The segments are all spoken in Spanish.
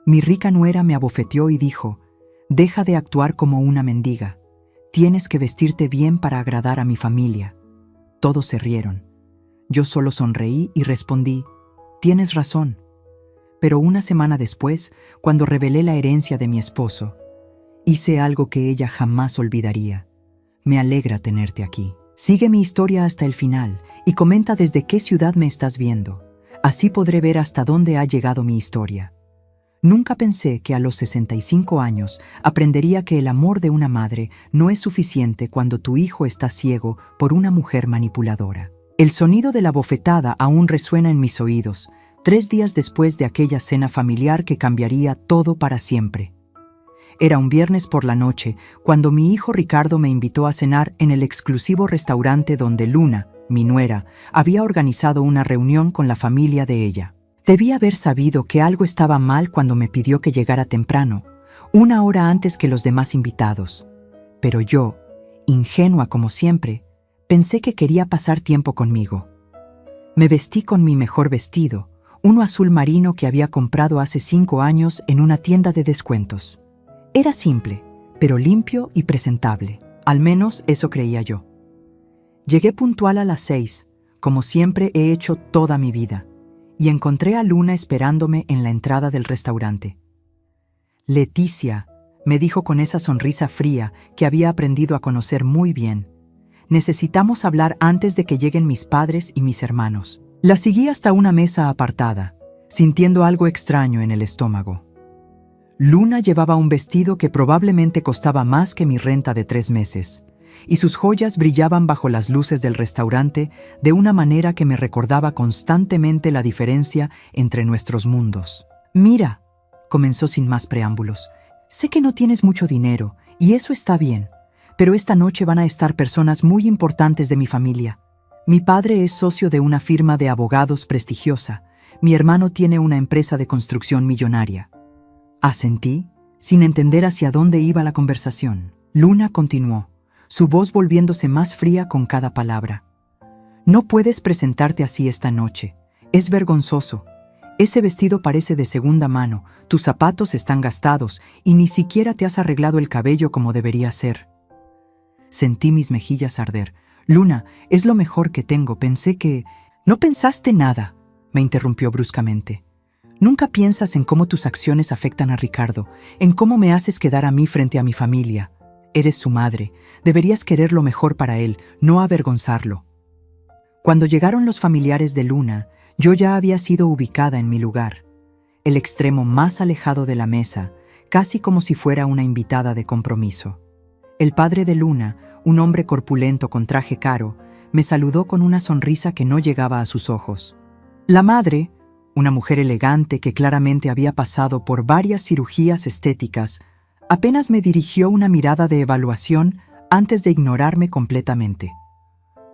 Mi rica nuera me abofeteó y dijo: «Deja de actuar como una mendiga. Tienes que vestirte bien para agradar a mi familia». Todos se rieron. Yo solo sonreí y respondí: «Tienes razón». Pero una semana después, cuando revelé la herencia de mi esposo, hice algo que ella jamás olvidaría. Me alegra tenerte aquí. Sigue mi historia hasta el final y comenta desde qué ciudad me estás viendo. Así podré ver hasta dónde ha llegado mi historia. Nunca pensé que a los 65 años aprendería que el amor de una madre no es suficiente cuando tu hijo está ciego por una mujer manipuladora. El sonido de la bofetada aún resuena en mis oídos, 3 días después de aquella cena familiar que cambiaría todo para siempre. Era un viernes por la noche cuando mi hijo Ricardo me invitó a cenar en el exclusivo restaurante donde Luna, mi nuera, había organizado una reunión con la familia de ella. Debía haber sabido que algo estaba mal cuando me pidió que llegara temprano, 1 hora antes que los demás invitados. Pero yo, ingenua como siempre, pensé que quería pasar tiempo conmigo. Me vestí con mi mejor vestido, uno azul marino que había comprado hace 5 años en una tienda de descuentos. Era simple, pero limpio y presentable. Al menos eso creía yo. Llegué puntual a las 6, como siempre he hecho toda mi vida, y encontré a Luna esperándome en la entrada del restaurante. «Leticia», me dijo con esa sonrisa fría que había aprendido a conocer muy bien, «necesitamos hablar antes de que lleguen mis padres y mis hermanos». La seguí hasta una mesa apartada, sintiendo algo extraño en el estómago. Luna llevaba un vestido que probablemente costaba más que mi renta de 3 meses, y sus joyas brillaban bajo las luces del restaurante de una manera que me recordaba constantemente la diferencia entre nuestros mundos. «Mira», comenzó sin más preámbulos, «sé que no tienes mucho dinero, y eso está bien, pero esta noche van a estar personas muy importantes de mi familia. Mi padre es socio de una firma de abogados prestigiosa. Mi hermano tiene una empresa de construcción millonaria». Asentí, sin entender hacia dónde iba la conversación. Luna continuó, su voz volviéndose más fría con cada palabra. «No puedes presentarte así esta noche. Es vergonzoso. Ese vestido parece de segunda mano, tus zapatos están gastados y ni siquiera te has arreglado el cabello como debería ser». Sentí mis mejillas arder. «Luna, es lo mejor que tengo. Pensé que...» «No pensaste nada», me interrumpió bruscamente. «Nunca piensas en cómo tus acciones afectan a Ricardo, en cómo me haces quedar a mí frente a mi familia. Eres su madre. Deberías querer lo mejor para él, no avergonzarlo». Cuando llegaron los familiares de Luna, yo ya había sido ubicada en mi lugar, el extremo más alejado de la mesa, casi como si fuera una invitada de compromiso. El padre de Luna, un hombre corpulento con traje caro, me saludó con una sonrisa que no llegaba a sus ojos. La madre, una mujer elegante que claramente había pasado por varias cirugías estéticas, apenas me dirigió una mirada de evaluación antes de ignorarme completamente.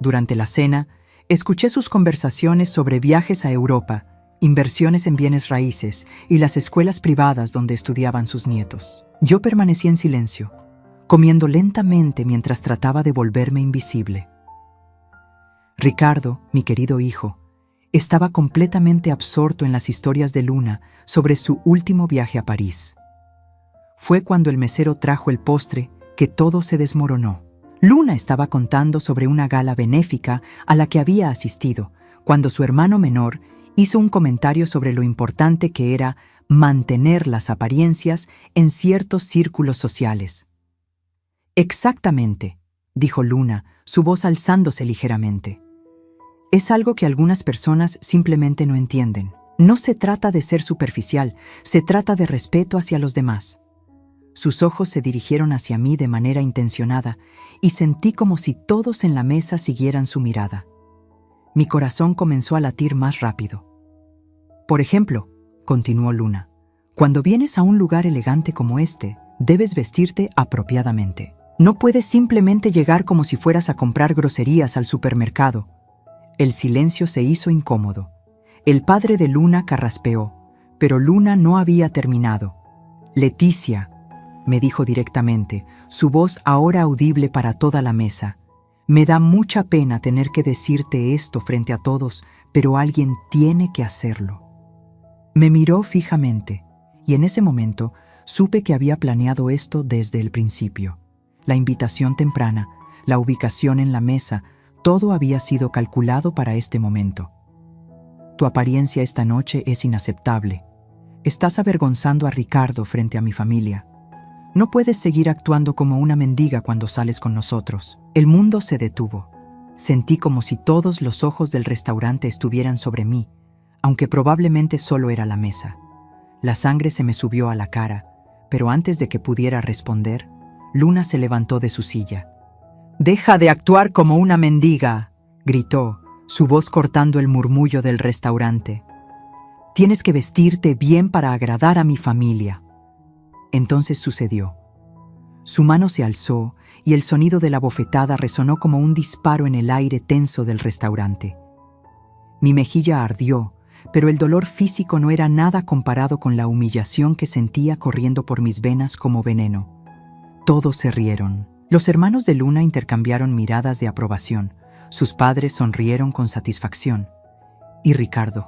Durante la cena, escuché sus conversaciones sobre viajes a Europa, inversiones en bienes raíces y las escuelas privadas donde estudiaban sus nietos. Yo permanecí en silencio, comiendo lentamente mientras trataba de volverme invisible. Ricardo, mi querido hijo, estaba completamente absorto en las historias de Luna sobre su último viaje a París. Fue cuando el mesero trajo el postre que todo se desmoronó. Luna estaba contando sobre una gala benéfica a la que había asistido, cuando su hermano menor hizo un comentario sobre lo importante que era mantener las apariencias en ciertos círculos sociales. «Exactamente», dijo Luna, su voz alzándose ligeramente. «Es algo que algunas personas simplemente no entienden. No se trata de ser superficial, se trata de respeto hacia los demás». Sus ojos se dirigieron hacia mí de manera intencionada y sentí como si todos en la mesa siguieran su mirada. Mi corazón comenzó a latir más rápido. «Por ejemplo», continuó Luna, «cuando vienes a un lugar elegante como este, debes vestirte apropiadamente. No puedes simplemente llegar como si fueras a comprar groserías al supermercado». El silencio se hizo incómodo. El padre de Luna carraspeó, pero Luna no había terminado. «Leticia», me dijo directamente, su voz ahora audible para toda la mesa, «me da mucha pena tener que decirte esto frente a todos, pero alguien tiene que hacerlo». Me miró fijamente, Y en ese momento supe que había planeado esto desde el principio. La invitación temprana, la ubicación en la mesa, todo había sido calculado para este momento. Tu apariencia esta noche es inaceptable. Estás avergonzando a Ricardo frente a mi familia. No puedes seguir actuando como una mendiga cuando sales con nosotros. El mundo se detuvo. Sentí como si todos los ojos del restaurante estuvieran sobre mí, aunque probablemente solo era la mesa. La sangre se me subió a la cara, pero antes de que pudiera responder, Luna se levantó de su silla. «¡Deja de actuar como una mendiga!», gritó, su voz cortando el murmullo del restaurante. «Tienes que vestirte bien para agradar a mi familia». Entonces sucedió. Su mano se alzó y el sonido de la bofetada resonó como un disparo en el aire tenso del restaurante. Mi mejilla ardió, pero el dolor físico no era nada comparado con la humillación que sentía corriendo por mis venas como veneno. Todos se rieron. Los hermanos de Luna intercambiaron miradas de aprobación. Sus padres sonrieron con satisfacción. Y Ricardo,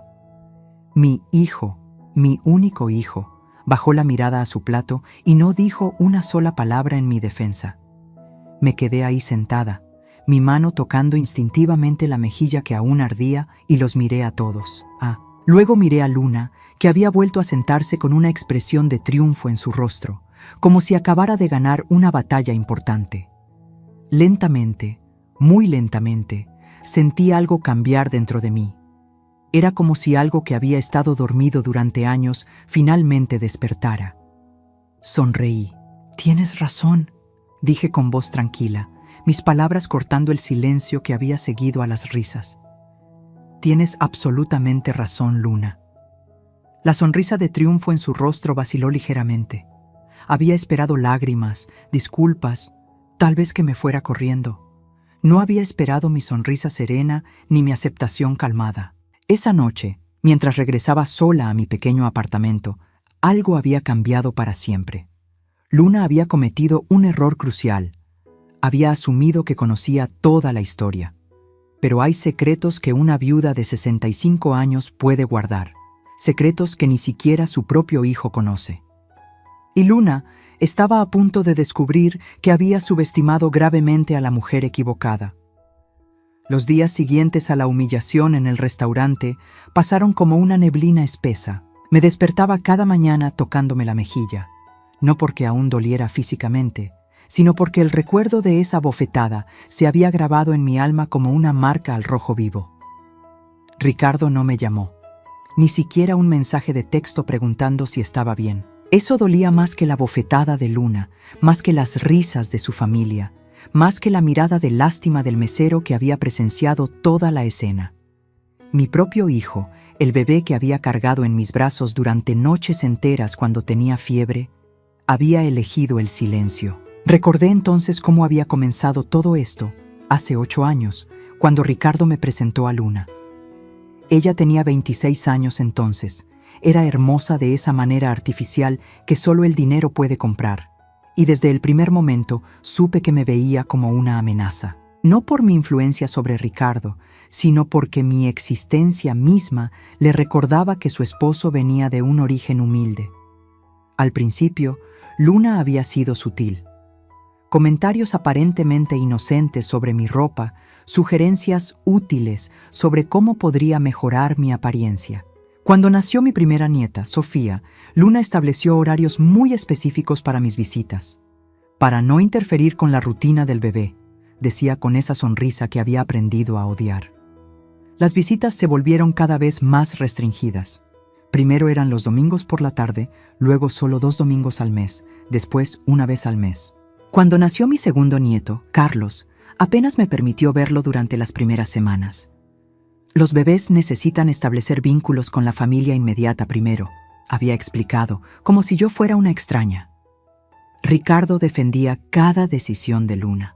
mi hijo, mi único hijo, bajó la mirada a su plato y no dijo una sola palabra en mi defensa. Me quedé ahí sentada, mi mano tocando instintivamente la mejilla que aún ardía, y los miré a todos. Luego miré a Luna, que había vuelto a sentarse con una expresión de triunfo en su rostro, como si acabara de ganar una batalla importante. Lentamente, muy lentamente, sentí algo cambiar dentro de mí. Era como si algo que había estado dormido durante años finalmente despertara. Sonreí. «Tienes razón», dije con voz tranquila, mis palabras cortando el silencio que había seguido a las risas. «Tienes absolutamente razón, Luna». La sonrisa de triunfo en su rostro vaciló ligeramente. Había esperado lágrimas, disculpas, tal vez que me fuera corriendo. No había esperado mi sonrisa serena ni mi aceptación calmada. Esa noche, mientras regresaba sola a mi pequeño apartamento, algo había cambiado para siempre. Luna había cometido un error crucial. Había asumido que conocía toda la historia. Pero hay secretos que una viuda de 65 años puede guardar, secretos que ni siquiera su propio hijo conoce. Y Luna estaba a punto de descubrir que había subestimado gravemente a la mujer equivocada. Los días siguientes a la humillación en el restaurante pasaron como una neblina espesa. Me despertaba cada mañana tocándome la mejilla, no porque aún doliera físicamente, sino porque el recuerdo de esa bofetada se había grabado en mi alma como una marca al rojo vivo. Ricardo no me llamó, ni siquiera un mensaje de texto preguntando si estaba bien. Eso dolía más que la bofetada de Luna, más que las risas de su familia, más que la mirada de lástima del mesero que había presenciado toda la escena. Mi propio hijo, el bebé que había cargado en mis brazos durante noches enteras cuando tenía fiebre, había elegido el silencio. Recordé entonces cómo había comenzado todo esto, hace 8 años, cuando Ricardo me presentó a Luna. Ella tenía 26 años entonces. Era hermosa de esa manera artificial que solo el dinero puede comprar. Y desde el primer momento supe que me veía como una amenaza. No por mi influencia sobre Ricardo, sino porque mi existencia misma le recordaba que su esposo venía de un origen humilde. Al principio, Luna había sido sutil. Comentarios aparentemente inocentes sobre mi ropa, sugerencias útiles sobre cómo podría mejorar mi apariencia. Cuando nació mi primera nieta, Sofía, Luna estableció horarios muy específicos para mis visitas. «Para no interferir con la rutina del bebé», decía con esa sonrisa que había aprendido a odiar. Las visitas se volvieron cada vez más restringidas. Primero eran los domingos por la tarde, luego solo 2 domingos al mes, después una vez al mes. Cuando nació mi segundo nieto, Carlos, apenas me permitió verlo durante las primeras semanas. «Los bebés necesitan establecer vínculos con la familia inmediata primero», había explicado, como si yo fuera una extraña. Ricardo defendía cada decisión de Luna.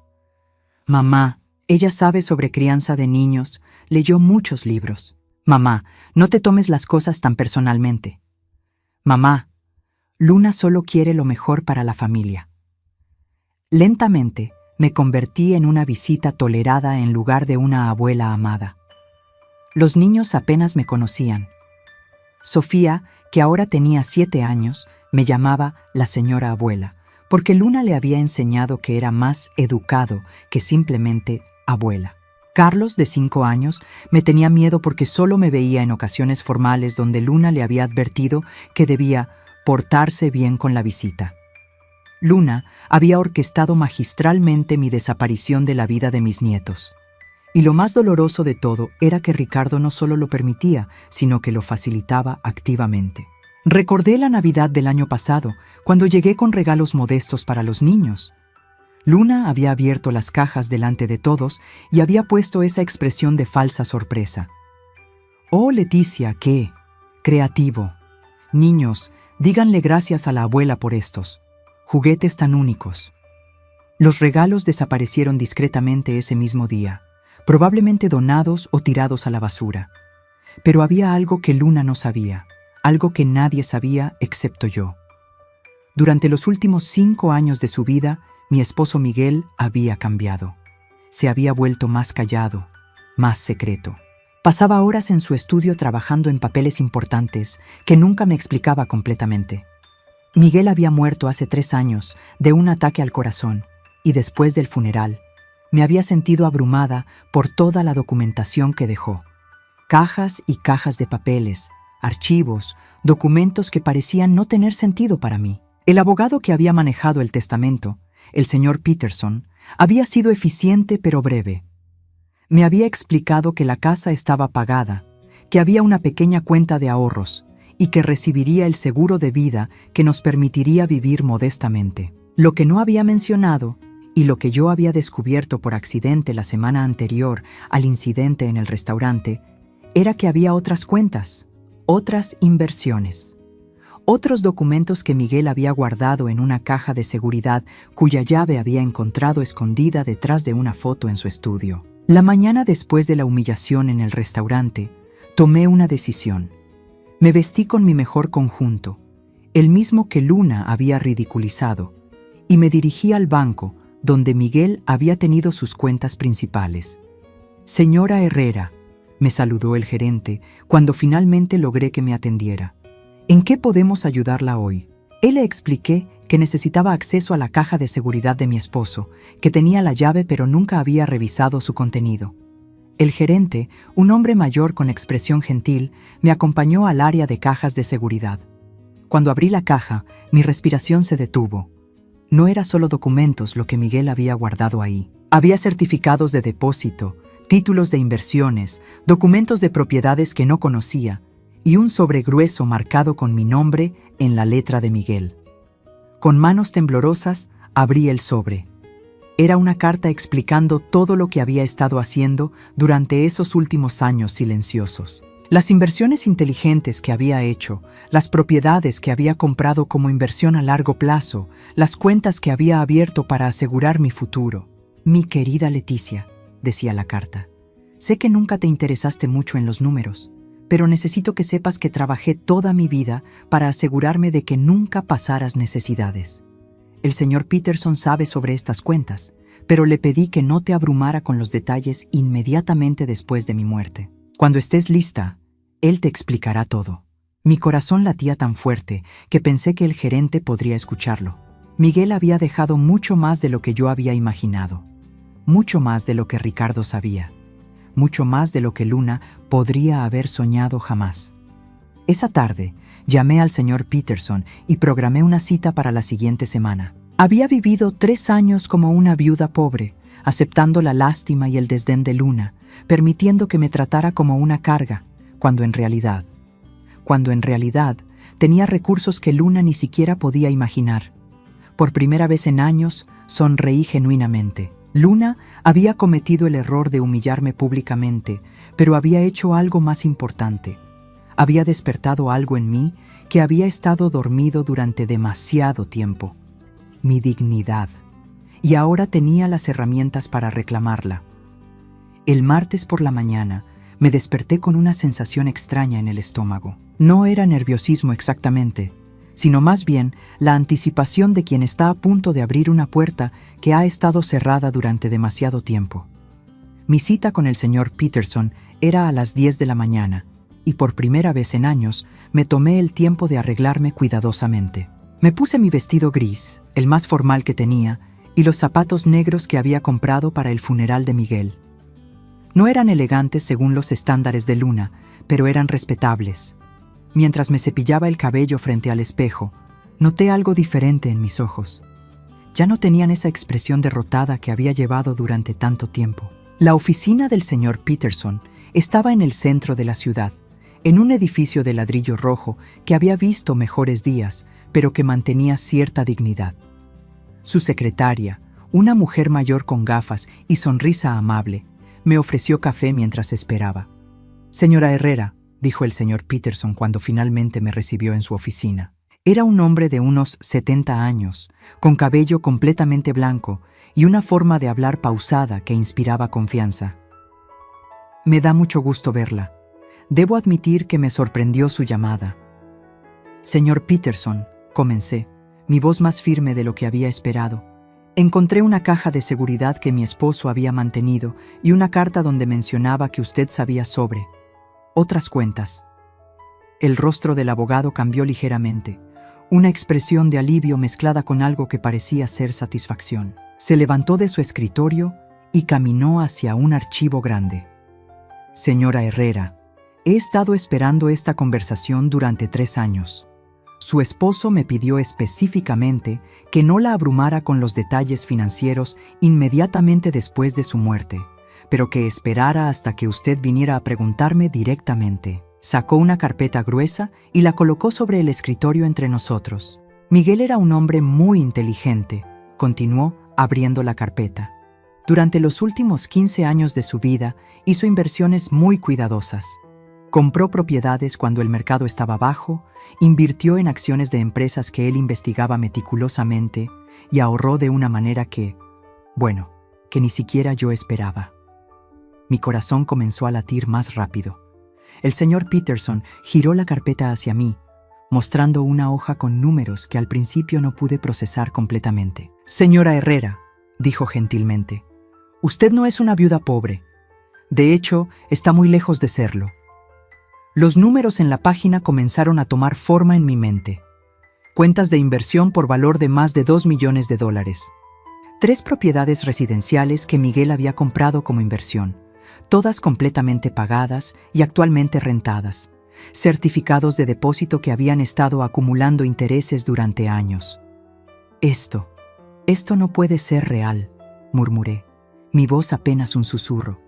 «Mamá, ella sabe sobre crianza de niños, leyó muchos libros. Mamá, no te tomes las cosas tan personalmente. Mamá, Luna solo quiere lo mejor para la familia». Lentamente me convertí en una visita tolerada en lugar de una abuela amada. Los niños apenas me conocían. Sofía, que ahora tenía 7 años, me llamaba la señora abuela, porque Luna le había enseñado que era más educado que simplemente abuela. Carlos, de 5 años, me tenía miedo porque solo me veía en ocasiones formales donde Luna le había advertido que debía portarse bien con la visita. Luna había orquestado magistralmente mi desaparición de la vida de mis nietos. Y lo más doloroso de todo era que Ricardo no solo lo permitía, sino que lo facilitaba activamente. Recordé la Navidad del año pasado, cuando llegué con regalos modestos para los niños. Luna había abierto las cajas delante de todos y había puesto esa expresión de falsa sorpresa. «Oh, Leticia, qué creativo. Niños, díganle gracias a la abuela por estos juguetes tan únicos». Los regalos desaparecieron discretamente ese mismo día, probablemente donados o tirados a la basura. Pero había algo que Luna no sabía, algo que nadie sabía excepto yo. Durante los últimos 5 años de su vida, mi esposo Miguel había cambiado. Se había vuelto más callado, más secreto. Pasaba horas en su estudio trabajando en papeles importantes que nunca me explicaba completamente. Miguel había muerto hace 3 años de un ataque al corazón y después del funeral me había sentido abrumada por toda la documentación que dejó. Cajas y cajas de papeles, archivos, documentos que parecían no tener sentido para mí. El abogado que había manejado el testamento, el señor Peterson, había sido eficiente pero breve. Me había explicado que la casa estaba pagada, que había una pequeña cuenta de ahorros y que recibiría el seguro de vida que nos permitiría vivir modestamente. Lo que no había mencionado, y lo que yo había descubierto por accidente la semana anterior al incidente en el restaurante, era que había otras cuentas, otras inversiones. Otros documentos que Miguel había guardado en una caja de seguridad cuya llave había encontrado escondida detrás de una foto en su estudio. La mañana después de la humillación en el restaurante, tomé una decisión. Me vestí con mi mejor conjunto, el mismo que Luna había ridiculizado, y me dirigí al banco donde Miguel había tenido sus cuentas principales. «Señora Herrera», me saludó el gerente cuando finalmente logré que me atendiera. «¿En qué podemos ayudarla hoy?». Le expliqué que necesitaba acceso a la caja de seguridad de mi esposo, que tenía la llave pero nunca había revisado su contenido. El gerente, un hombre mayor con expresión gentil, me acompañó al área de cajas de seguridad. Cuando abrí la caja, mi respiración se detuvo. No era solo documentos lo que Miguel había guardado ahí. Había certificados de depósito, títulos de inversiones, documentos de propiedades que no conocía, y un sobre grueso marcado con mi nombre en la letra de Miguel. Con manos temblorosas, abrí el sobre. Era una carta explicando todo lo que había estado haciendo durante esos últimos años silenciosos. Las inversiones inteligentes que había hecho, las propiedades que había comprado como inversión a largo plazo, las cuentas que había abierto para asegurar mi futuro. «Mi querida Leticia», decía la carta, «sé que nunca te interesaste mucho en los números, pero necesito que sepas que trabajé toda mi vida para asegurarme de que nunca pasaras necesidades. El señor Peterson sabe sobre estas cuentas, pero le pedí que no te abrumara con los detalles inmediatamente después de mi muerte. Cuando estés lista, él te explicará todo». Mi corazón latía tan fuerte que pensé que el gerente podría escucharlo. Miguel había dejado mucho más de lo que yo había imaginado, mucho más de lo que Ricardo sabía, mucho más de lo que Luna podría haber soñado jamás. Esa tarde, llamé al señor Peterson y programé una cita para la siguiente semana. Había vivido 3 años como una viuda pobre, aceptando la lástima y el desdén de Luna, permitiendo que me tratara como una carga, cuando en realidad tenía recursos que Luna ni siquiera podía imaginar. Por primera vez en años, sonreí genuinamente. Luna había cometido el error de humillarme públicamente, pero había hecho algo más importante. Había despertado algo en mí que había estado dormido durante demasiado tiempo. Mi dignidad. Y ahora tenía las herramientas para reclamarla. El martes por la mañana, me desperté con una sensación extraña en el estómago. No era nerviosismo exactamente, sino más bien la anticipación de quien está a punto de abrir una puerta que ha estado cerrada durante demasiado tiempo. Mi cita con el señor Peterson era a las 10 de la mañana, y por primera vez en años me tomé el tiempo de arreglarme cuidadosamente. Me puse mi vestido gris, el más formal que tenía, y los zapatos negros que había comprado para el funeral de Miguel. No eran elegantes según los estándares de Luna, pero eran respetables. Mientras me cepillaba el cabello frente al espejo, noté algo diferente en mis ojos. Ya no tenían esa expresión derrotada que había llevado durante tanto tiempo. La oficina del señor Peterson estaba en el centro de la ciudad, en un edificio de ladrillo rojo que había visto mejores días, pero que mantenía cierta dignidad. Su secretaria, una mujer mayor con gafas y sonrisa amable, me ofreció café mientras esperaba. «Señora Herrera», dijo el señor Peterson cuando finalmente me recibió en su oficina. Era un hombre de unos 70 años, con cabello completamente blanco y una forma de hablar pausada que inspiraba confianza. «Me da mucho gusto verla. Debo admitir que me sorprendió su llamada». «Señor Peterson», comencé, mi voz más firme de lo que había esperado. «Encontré una caja de seguridad que mi esposo había mantenido y una carta donde mencionaba que usted sabía sobre otras cuentas». El rostro del abogado cambió ligeramente, una expresión de alivio mezclada con algo que parecía ser satisfacción. Se levantó de su escritorio y caminó hacia un archivo grande. «Señora Herrera, he estado esperando esta conversación durante 3 años. Su esposo me pidió específicamente que no la abrumara con los detalles financieros inmediatamente después de su muerte, pero que esperara hasta que usted viniera a preguntarme directamente». Sacó una carpeta gruesa y la colocó sobre el escritorio entre nosotros. «Miguel era un hombre muy inteligente», continuó abriendo la carpeta. «Durante los últimos 15 años de su vida hizo inversiones muy cuidadosas. Compró propiedades cuando el mercado estaba bajo, invirtió en acciones de empresas que él investigaba meticulosamente y ahorró de una manera que ni siquiera yo esperaba». Mi corazón comenzó a latir más rápido. El señor Peterson giró la carpeta hacia mí, mostrando una hoja con números que al principio no pude procesar completamente. «Señora Herrera», dijo gentilmente, «usted no es una viuda pobre. De hecho, está muy lejos de serlo». Los números en la página comenzaron a tomar forma en mi mente. Cuentas de inversión por valor de más de $2 millones. 3 propiedades residenciales que Miguel había comprado como inversión, todas completamente pagadas y actualmente rentadas. Certificados de depósito que habían estado acumulando intereses durante años. Esto no puede ser real», murmuré, mi voz apenas un susurro.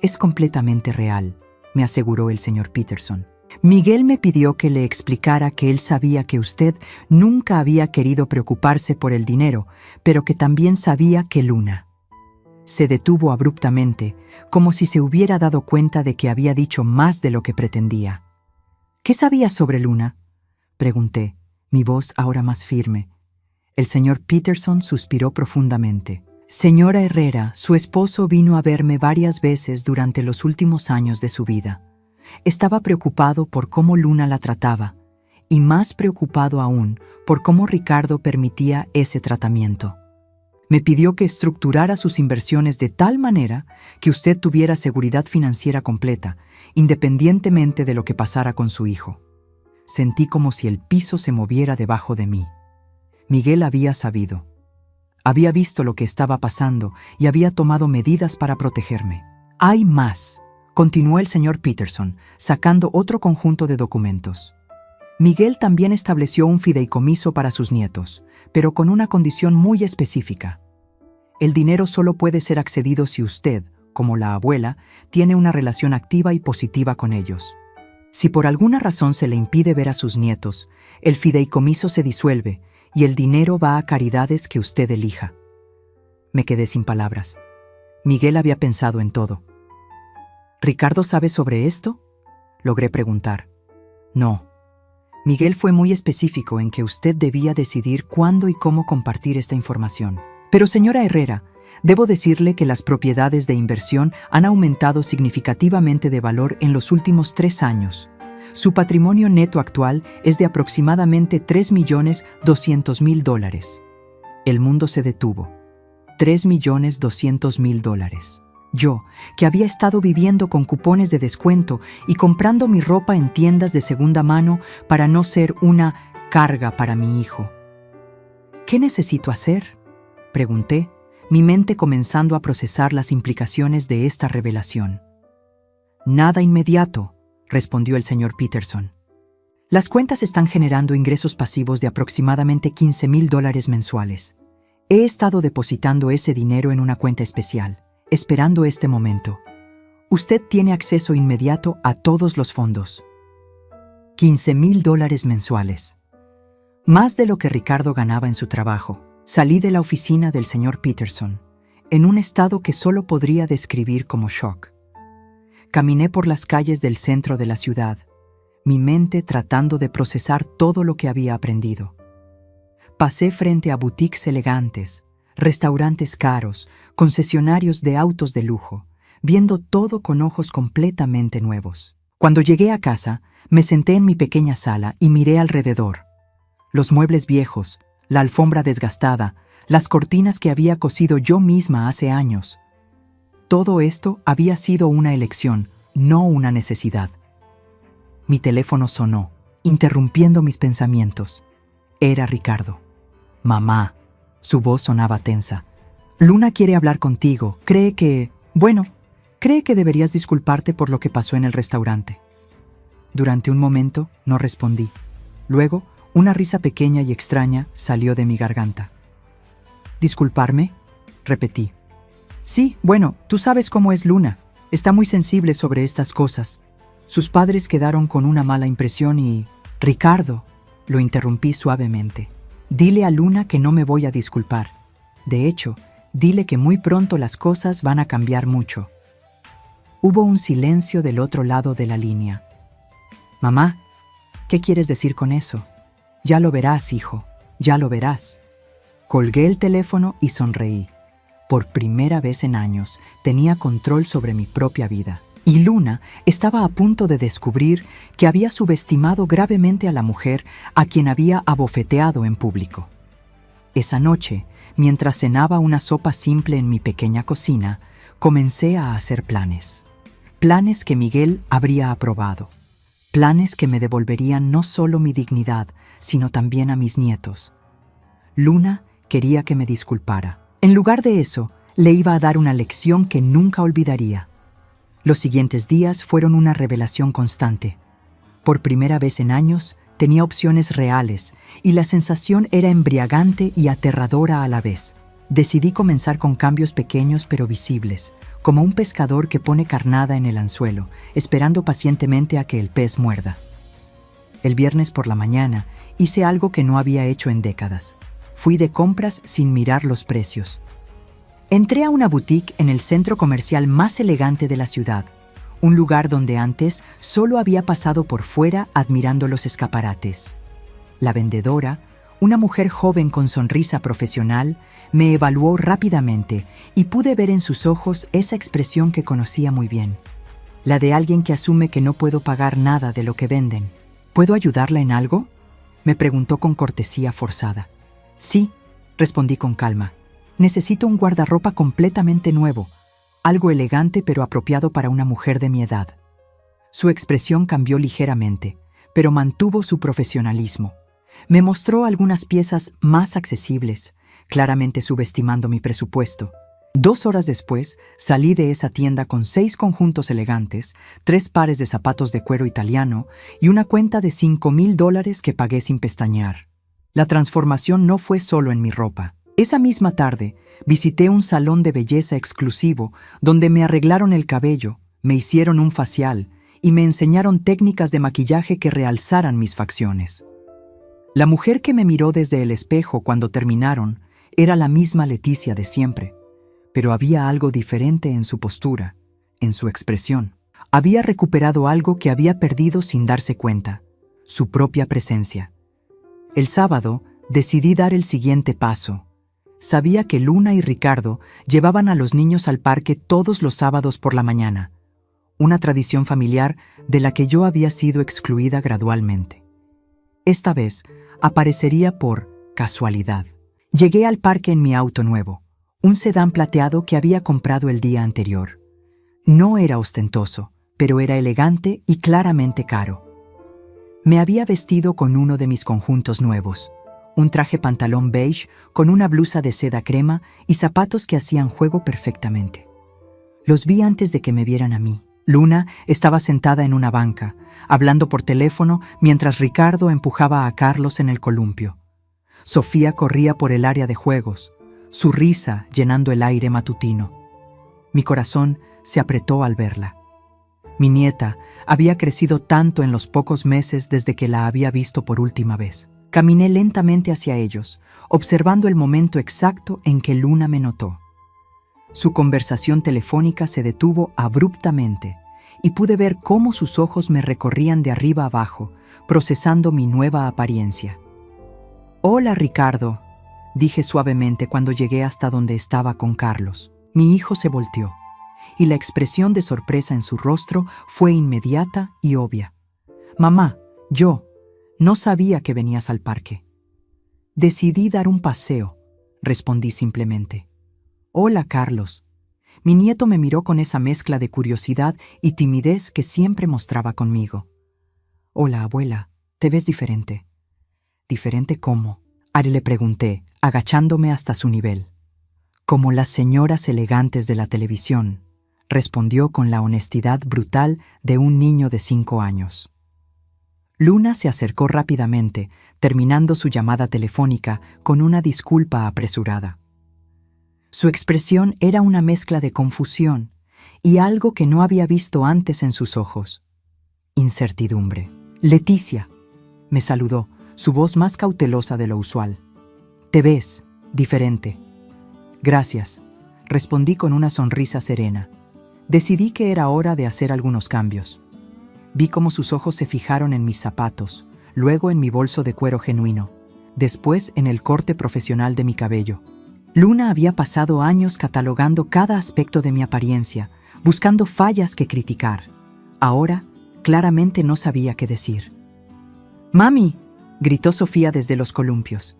«Es completamente real», me aseguró el señor Peterson. «Miguel me pidió que le explicara que él sabía que usted nunca había querido preocuparse por el dinero, pero que también sabía que Luna». Se detuvo abruptamente, como si se hubiera dado cuenta de que había dicho más de lo que pretendía. «¿Qué sabía sobre Luna?», pregunté, mi voz ahora más firme. El señor Peterson suspiró profundamente. «Señora Herrera, su esposo vino a verme varias veces durante los últimos años de su vida. Estaba preocupado por cómo Luna la trataba, y más preocupado aún por cómo Ricardo permitía ese tratamiento. Me pidió que estructurara sus inversiones de tal manera que usted tuviera seguridad financiera completa, independientemente de lo que pasara con su hijo». Sentí como si el piso se moviera debajo de mí. Miguel había sabido. Había visto lo que estaba pasando y había tomado medidas para protegerme. «Hay más», continuó el señor Peterson, sacando otro conjunto de documentos. «Miguel también estableció un fideicomiso para sus nietos, pero con una condición muy específica. El dinero solo puede ser accedido si usted, como la abuela, tiene una relación activa y positiva con ellos. Si por alguna razón se le impide ver a sus nietos, el fideicomiso se disuelve y el dinero va a caridades que usted elija». Me quedé sin palabras. Miguel había pensado en todo. «¿Ricardo sabe sobre esto?», logré preguntar. «No. Miguel fue muy específico en que usted debía decidir cuándo y cómo compartir esta información. Pero señora Herrera, debo decirle que las propiedades de inversión han aumentado significativamente de valor en los últimos 3 años. Su patrimonio neto actual es de aproximadamente $3.200.000. El mundo se detuvo. $3.200.000. Yo, que había estado viviendo con cupones de descuento y comprando mi ropa en tiendas de segunda mano para no ser una carga para mi hijo. ¿Qué necesito hacer?, pregunté, mi mente comenzando a procesar las implicaciones de esta revelación. Nada inmediato, respondió el señor Peterson. Las cuentas están generando ingresos pasivos de aproximadamente $15,000 mensuales. He estado depositando ese dinero en una cuenta especial, esperando este momento. Usted tiene acceso inmediato a todos los fondos. $15,000 mensuales. Más de lo que Ricardo ganaba en su trabajo. Salí de la oficina del señor Peterson, en un estado que solo podría describir como shock. Caminé por las calles del centro de la ciudad, mi mente tratando de procesar todo lo que había aprendido. Pasé frente a boutiques elegantes, restaurantes caros, concesionarios de autos de lujo, viendo todo con ojos completamente nuevos. Cuando llegué a casa, me senté en mi pequeña sala y miré alrededor. Los muebles viejos, la alfombra desgastada, las cortinas que había cosido yo misma hace años. Todo esto había sido una elección, no una necesidad. Mi teléfono sonó, interrumpiendo mis pensamientos. Era Ricardo. Mamá. Su voz sonaba tensa. Luna quiere hablar contigo. Cree que deberías disculparte por lo que pasó en el restaurante. Durante un momento no respondí. Luego, una risa pequeña y extraña salió de mi garganta. ¿Disculparme?, repetí. Sí, tú sabes cómo es Luna. Está muy sensible sobre estas cosas. Sus padres quedaron con una mala impresión y... Ricardo, lo interrumpí suavemente. Dile a Luna que no me voy a disculpar. De hecho, dile que muy pronto las cosas van a cambiar mucho. Hubo un silencio del otro lado de la línea. Mamá, ¿qué quieres decir con eso? Ya lo verás, hijo, ya lo verás. Colgué el teléfono y sonreí. Por primera vez en años, tenía control sobre mi propia vida. Y Luna estaba a punto de descubrir que había subestimado gravemente a la mujer a quien había abofeteado en público. Esa noche, mientras cenaba una sopa simple en mi pequeña cocina, comencé a hacer planes. Planes que Miguel habría aprobado. Planes que me devolverían no solo mi dignidad, sino también a mis nietos. Luna quería que me disculpara. En lugar de eso, le iba a dar una lección que nunca olvidaría. Los siguientes días fueron una revelación constante. Por primera vez en años, tenía opciones reales, y la sensación era embriagante y aterradora a la vez. Decidí comenzar con cambios pequeños pero visibles, como un pescador que pone carnada en el anzuelo, esperando pacientemente a que el pez muerda. El viernes por la mañana hice algo que no había hecho en décadas. Fui de compras sin mirar los precios. Entré a una boutique en el centro comercial más elegante de la ciudad, un lugar donde antes solo había pasado por fuera admirando los escaparates. La vendedora, una mujer joven con sonrisa profesional, me evaluó rápidamente y pude ver en sus ojos esa expresión que conocía muy bien, la de alguien que asume que no puedo pagar nada de lo que venden. ¿Puedo ayudarla en algo?, me preguntó con cortesía forzada. Sí, respondí con calma. Necesito un guardarropa completamente nuevo, algo elegante pero apropiado para una mujer de mi edad. Su expresión cambió ligeramente, pero mantuvo su profesionalismo. Me mostró algunas piezas más accesibles, claramente subestimando mi presupuesto. 2 horas después, salí de esa tienda con 6 conjuntos elegantes, 3 pares de zapatos de cuero italiano y una cuenta de $5,000 que pagué sin pestañear. La transformación no fue solo en mi ropa. Esa misma tarde, visité un salón de belleza exclusivo donde me arreglaron el cabello, me hicieron un facial y me enseñaron técnicas de maquillaje que realzaran mis facciones. La mujer que me miró desde el espejo cuando terminaron era la misma Leticia de siempre, pero había algo diferente en su postura, en su expresión. Había recuperado algo que había perdido sin darse cuenta, su propia presencia. El sábado decidí dar el siguiente paso. Sabía que Luna y Ricardo llevaban a los niños al parque todos los sábados por la mañana, una tradición familiar de la que yo había sido excluida gradualmente. Esta vez aparecería por casualidad. Llegué al parque en mi auto nuevo, un sedán plateado que había comprado el día anterior. No era ostentoso, pero era elegante y claramente caro. Me había vestido con uno de mis conjuntos nuevos, un traje pantalón beige con una blusa de seda crema y zapatos que hacían juego perfectamente. Los vi antes de que me vieran a mí. Luna estaba sentada en una banca, hablando por teléfono mientras Ricardo empujaba a Carlos en el columpio. Sofía corría por el área de juegos, su risa llenando el aire matutino. Mi corazón se apretó al verla. Mi nieta había crecido tanto en los pocos meses desde que la había visto por última vez. Caminé lentamente hacia ellos, observando el momento exacto en que Luna me notó. Su conversación telefónica se detuvo abruptamente y pude ver cómo sus ojos me recorrían de arriba abajo, procesando mi nueva apariencia. «Hola, Ricardo», dije suavemente cuando llegué hasta donde estaba con Carlos. Mi hijo se volteó, y la expresión de sorpresa en su rostro fue inmediata y obvia. «Mamá, yo no sabía que venías al parque». «Decidí dar un paseo», respondí simplemente. «Hola, Carlos». Mi nieto me miró con esa mezcla de curiosidad y timidez que siempre mostraba conmigo. «Hola, abuela, te ves diferente». «¿Diferente cómo?», le pregunté, agachándome hasta su nivel. «Como las señoras elegantes de la televisión», respondió con la honestidad brutal de un niño de 5 años. Luna se acercó rápidamente, terminando su llamada telefónica con una disculpa apresurada. Su expresión era una mezcla de confusión y algo que no había visto antes en sus ojos. Incertidumbre. «Leticia», me saludó, su voz más cautelosa de lo usual. «Te ves diferente». «Gracias», respondí con una sonrisa serena. Decidí que era hora de hacer algunos cambios. Vi cómo sus ojos se fijaron en mis zapatos, luego en mi bolso de cuero genuino, después en el corte profesional de mi cabello. Luna había pasado años catalogando cada aspecto de mi apariencia, buscando fallas que criticar. Ahora, claramente no sabía qué decir. «¡Mami!», gritó Sofía desde los columpios.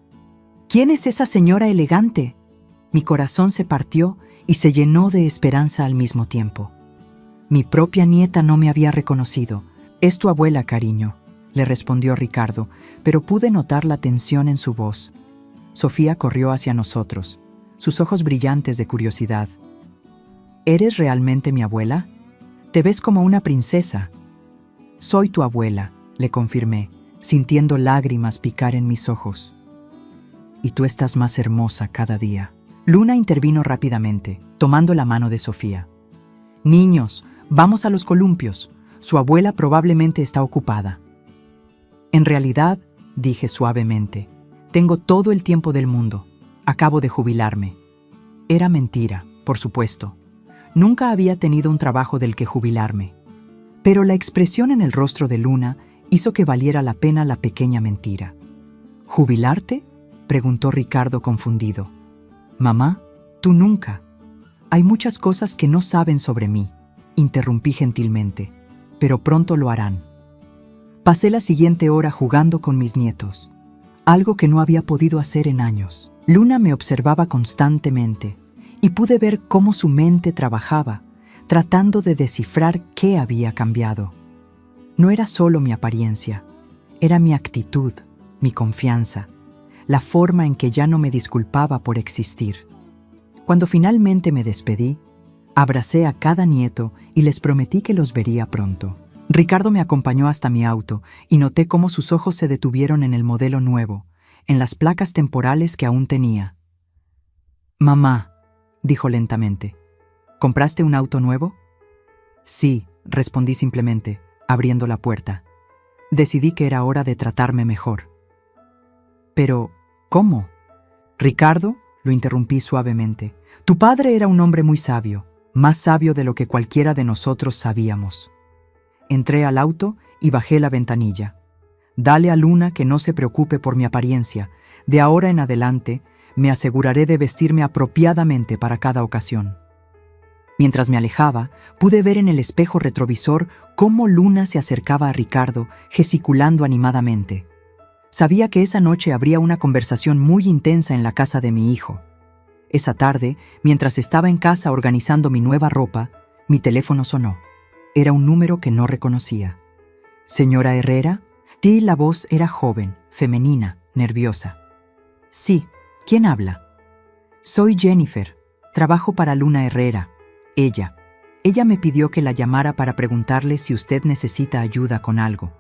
«¿Quién es esa señora elegante?». Mi corazón se partió y se llenó de esperanza al mismo tiempo. Mi propia nieta no me había reconocido. «Es tu abuela, cariño», le respondió Ricardo, pero pude notar la tensión en su voz. Sofía corrió hacia nosotros, sus ojos brillantes de curiosidad. «¿Eres realmente mi abuela? Te ves como una princesa». «Soy tu abuela», le confirmé, sintiendo lágrimas picar en mis ojos. «Y tú estás más hermosa cada día». Luna intervino rápidamente, tomando la mano de Sofía. «Niños, vamos a los columpios. Su abuela probablemente está ocupada». «En realidad», dije suavemente, «tengo todo el tiempo del mundo. Acabo de jubilarme». Era mentira, por supuesto. Nunca había tenido un trabajo del que jubilarme. Pero la expresión en el rostro de Luna hizo que valiera la pena la pequeña mentira. «¿Jubilarte?», preguntó Ricardo confundido. «Mamá, tú nunca». «Hay muchas cosas que no saben sobre mí», interrumpí gentilmente, «pero pronto lo harán». Pasé la siguiente hora jugando con mis nietos, algo que no había podido hacer en años. Luna me observaba constantemente y pude ver cómo su mente trabajaba, tratando de descifrar qué había cambiado. No era solo mi apariencia, era mi actitud, mi confianza, la forma en que ya no me disculpaba por existir. Cuando finalmente me despedí, abracé a cada nieto y les prometí que los vería pronto. Ricardo me acompañó hasta mi auto y noté cómo sus ojos se detuvieron en el modelo nuevo, en las placas temporales que aún tenía. «Mamá», dijo lentamente, «¿compraste un auto nuevo?». «Sí», respondí simplemente, abriendo la puerta. Decidí que era hora de tratarme mejor. «Pero, ¿cómo?». «Ricardo», lo interrumpí suavemente, «tu padre era un hombre muy sabio, más sabio de lo que cualquiera de nosotros sabíamos». Entré al auto y bajé la ventanilla. «Dale a Luna que no se preocupe por mi apariencia. De ahora en adelante, me aseguraré de vestirme apropiadamente para cada ocasión». Mientras me alejaba, pude ver en el espejo retrovisor cómo Luna se acercaba a Ricardo, gesticulando animadamente. Sabía que esa noche habría una conversación muy intensa en la casa de mi hijo. Esa tarde, mientras estaba en casa organizando mi nueva ropa, Mi teléfono sonó. Era un número que no reconocía. ¿Señora Herrera? Y la voz era joven, femenina, nerviosa. Sí, ¿quién habla? Soy Jennifer. Trabajo para Luna Herrera. Ella me pidió que la llamara para preguntarle si usted necesita ayuda con algo,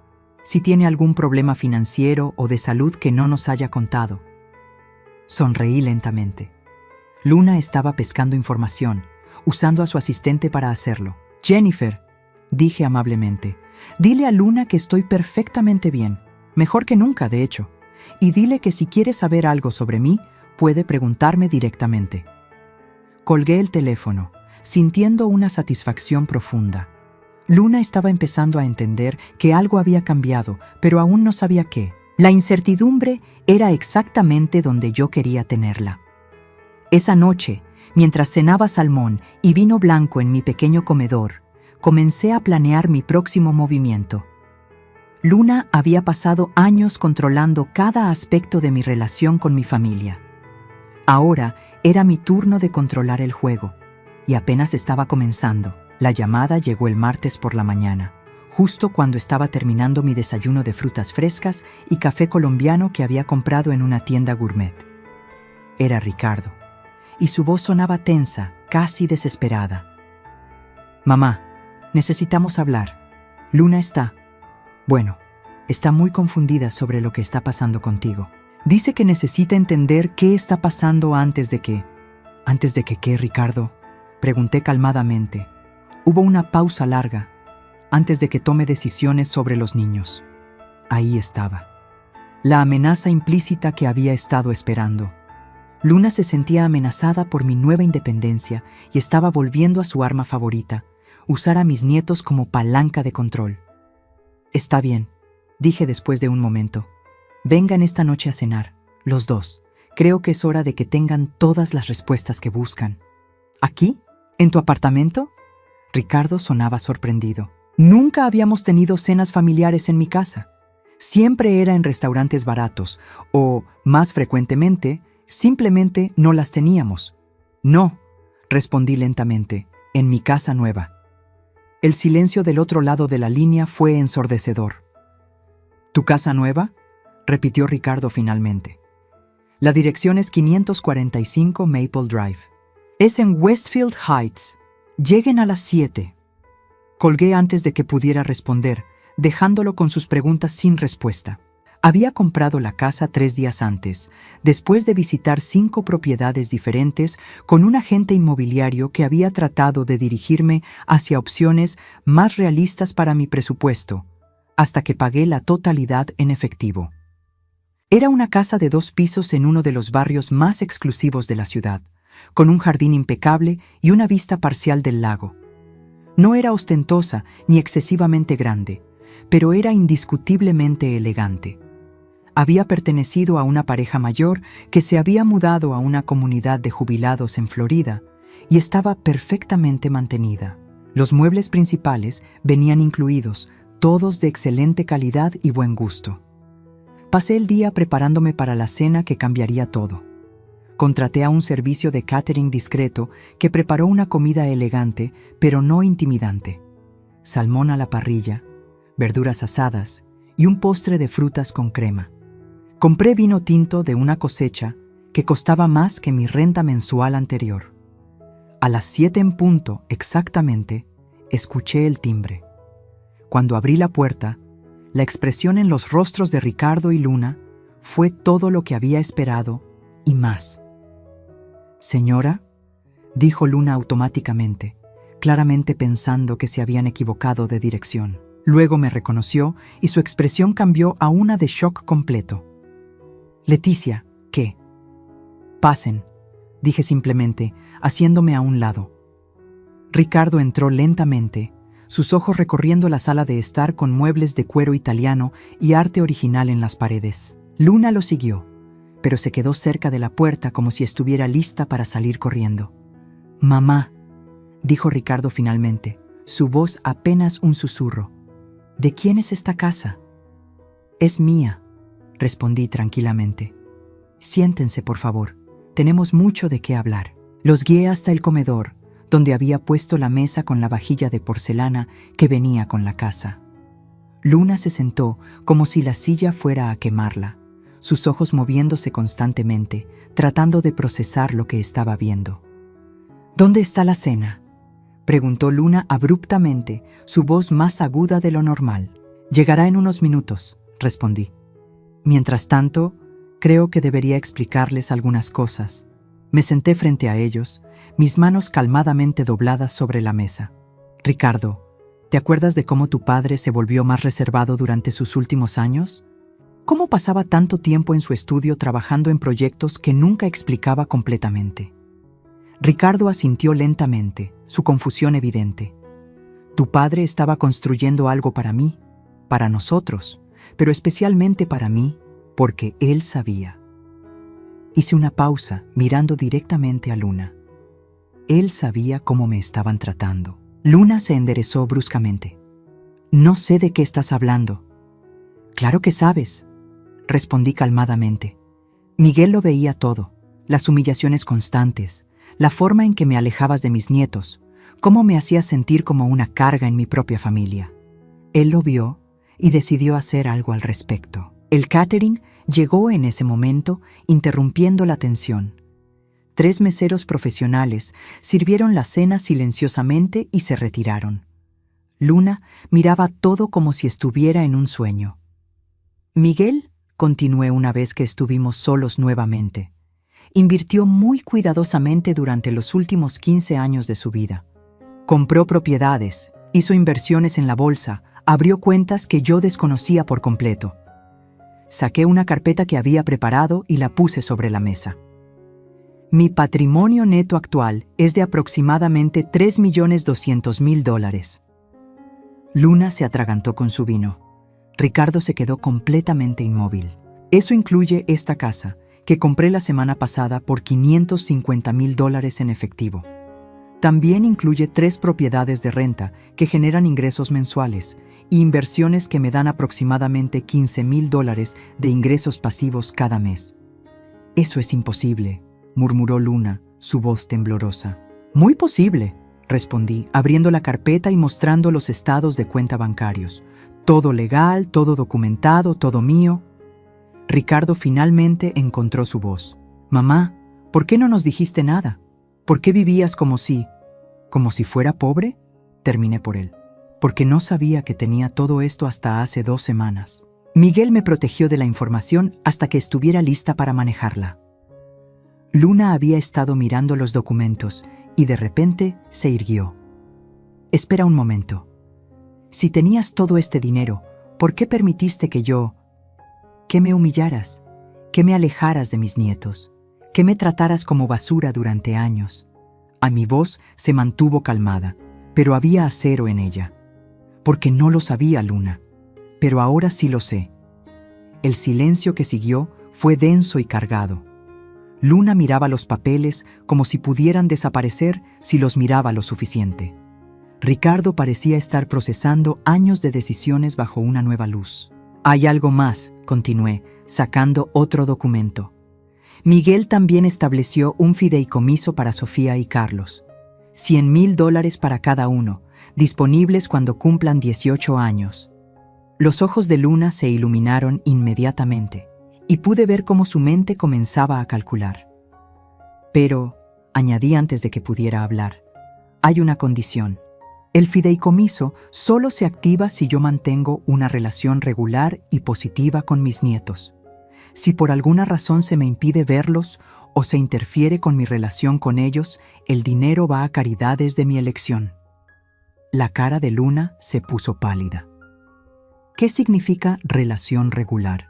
si tiene algún problema financiero o de salud que no nos haya contado. Sonreí lentamente. Luna estaba pescando información, usando a su asistente para hacerlo. Jennifer, dije amablemente, dile a Luna que estoy perfectamente bien, mejor que nunca, de hecho, y dile que si quiere saber algo sobre mí, puede preguntarme directamente. Colgué el teléfono, sintiendo una satisfacción profunda. Luna estaba empezando a entender que algo había cambiado, pero aún no sabía qué. La incertidumbre era exactamente donde yo quería tenerla. Esa noche, mientras cenaba salmón y vino blanco en mi pequeño comedor, comencé a planear mi próximo movimiento. Luna había pasado años controlando cada aspecto de mi relación con mi familia. Ahora era mi turno de controlar el juego, y apenas estaba comenzando. La llamada llegó el martes por la mañana, justo cuando estaba terminando mi desayuno de frutas frescas y café colombiano que había comprado en una tienda gourmet. Era Ricardo, y su voz sonaba tensa, casi desesperada. Mamá, necesitamos hablar. Luna está muy confundida sobre lo que está pasando contigo. Dice que necesita entender qué está pasando antes de que... ¿Antes de que qué, Ricardo? Pregunté calmadamente. Hubo una pausa larga, antes de que tome decisiones sobre los niños. Ahí estaba. La amenaza implícita que había estado esperando. Luna se sentía amenazada por mi nueva independencia y estaba volviendo a su arma favorita, usar a mis nietos como palanca de control. Está bien, dije después de un momento. Vengan esta noche a cenar, los dos. Creo que es hora de que tengan todas las respuestas que buscan. ¿Aquí? ¿En tu apartamento? Ricardo sonaba sorprendido. Nunca habíamos tenido cenas familiares en mi casa. Siempre era en restaurantes baratos, o, más frecuentemente, simplemente no las teníamos. No, respondí lentamente, en mi casa nueva. El silencio del otro lado de la línea fue ensordecedor. ¿Tu casa nueva?, repitió Ricardo finalmente. La dirección es 545 Maple Drive. Es en Westfield Heights. Lleguen a las 7. Colgué antes de que pudiera responder, dejándolo con sus preguntas sin respuesta. Había comprado la casa 3 días antes, después de visitar 5 propiedades diferentes con un agente inmobiliario que había tratado de dirigirme hacia opciones más realistas para mi presupuesto, hasta que pagué la totalidad en efectivo. Era una casa de 2 pisos en uno de los barrios más exclusivos de la ciudad, con un jardín impecable y una vista parcial del lago. No era ostentosa ni excesivamente grande, pero era indiscutiblemente elegante. Había pertenecido a una pareja mayor que se había mudado a una comunidad de jubilados en Florida y estaba perfectamente mantenida. Los muebles principales venían incluidos, todos de excelente calidad y buen gusto. Pasé el día preparándome para la cena que cambiaría todo. Contraté a un servicio de catering discreto que preparó una comida elegante, pero no intimidante. Salmón a la parrilla, verduras asadas y un postre de frutas con crema. Compré vino tinto de una cosecha que costaba más que mi renta mensual anterior. A las 7 en punto, exactamente, escuché el timbre. Cuando abrí la puerta, la expresión en los rostros de Ricardo y Luna fue todo lo que había esperado y más. «Señora», dijo Luna automáticamente, claramente pensando que se habían equivocado de dirección. Luego me reconoció y su expresión cambió a una de shock completo. «Leticia, ¿qué?» «Pasen», dije simplemente, haciéndome a un lado. Ricardo entró lentamente, sus ojos recorriendo la sala de estar con muebles de cuero italiano y arte original en las paredes. Luna lo siguió, pero se quedó cerca de la puerta como si estuviera lista para salir corriendo. «Mamá», dijo Ricardo finalmente, su voz apenas un susurro. «¿De quién es esta casa?» «Es mía», respondí tranquilamente. «Siéntense, por favor. Tenemos mucho de qué hablar». Los guié hasta el comedor, donde había puesto la mesa con la vajilla de porcelana que venía con la casa. Luna se sentó como si la silla fuera a quemarla, sus ojos moviéndose constantemente, tratando de procesar lo que estaba viendo. ¿Dónde está la cena?, preguntó Luna abruptamente, su voz más aguda de lo normal. Llegará en unos minutos, respondí. Mientras tanto, creo que debería explicarles algunas cosas. Me senté frente a ellos, mis manos calmadamente dobladas sobre la mesa. Ricardo, ¿te acuerdas de cómo tu padre se volvió más reservado durante sus últimos años? ¿Cómo pasaba tanto tiempo en su estudio trabajando en proyectos que nunca explicaba completamente? Ricardo asintió lentamente, su confusión evidente. Tu padre estaba construyendo algo para mí, para nosotros, pero especialmente para mí, porque él sabía. Hice una pausa, mirando directamente a Luna. Él sabía cómo me estaban tratando. Luna se enderezó bruscamente. No sé de qué estás hablando. Claro que sabes, respondí calmadamente. Miguel lo veía todo, las humillaciones constantes, la forma en que me alejabas de mis nietos, cómo me hacías sentir como una carga en mi propia familia. Él lo vio y decidió hacer algo al respecto. El catering llegó en ese momento, interrumpiendo la tensión. 3 meseros profesionales sirvieron la cena silenciosamente y se retiraron. Luna miraba todo como si estuviera en un sueño. Miguel, continué una vez que estuvimos solos nuevamente, invirtió muy cuidadosamente durante los últimos 15 años de su vida. Compró propiedades, hizo inversiones en la bolsa, abrió cuentas que yo desconocía por completo. Saqué una carpeta que había preparado y la puse sobre la mesa. Mi patrimonio neto actual es de aproximadamente $3.200.000. Luna se atragantó con su vino. Ricardo se quedó completamente inmóvil. Eso incluye esta casa, que compré la semana pasada por $550.000 en efectivo. También incluye 3 propiedades de renta que generan ingresos mensuales e inversiones que me dan aproximadamente $15.000 de ingresos pasivos cada mes. Eso es imposible, murmuró Luna, su voz temblorosa. Muy posible, respondí, abriendo la carpeta y mostrando los estados de cuenta bancarios. Todo legal, todo documentado, todo mío. Ricardo finalmente encontró su voz. Mamá, ¿por qué no nos dijiste nada? ¿Por qué vivías como si fuera pobre? Terminé por él. Porque no sabía que tenía todo esto hasta hace 2 semanas. Miguel me protegió de la información hasta que estuviera lista para manejarla. Luna había estado mirando los documentos y de repente se irguió. Espera un momento. Si tenías todo este dinero, ¿por qué permitiste que me humillaras, que me alejaras de mis nietos, que me trataras como basura durante años? A mi voz se mantuvo calmada, pero había acero en ella. Porque no lo sabía, Luna, pero ahora sí lo sé. El silencio que siguió fue denso y cargado. Luna miraba los papeles como si pudieran desaparecer si los miraba lo suficiente. Ricardo parecía estar procesando años de decisiones bajo una nueva luz. Hay algo más, continué, sacando otro documento. Miguel también estableció un fideicomiso para Sofía y Carlos. $100.000 para cada uno, disponibles cuando cumplan 18 años. Los ojos de Luna se iluminaron inmediatamente, y pude ver cómo su mente comenzaba a calcular. Pero, añadí antes de que pudiera hablar, hay una condición. El fideicomiso solo se activa si yo mantengo una relación regular y positiva con mis nietos. Si por alguna razón se me impide verlos o se interfiere con mi relación con ellos, el dinero va a caridades de mi elección. La cara de Luna se puso pálida. ¿Qué significa relación regular?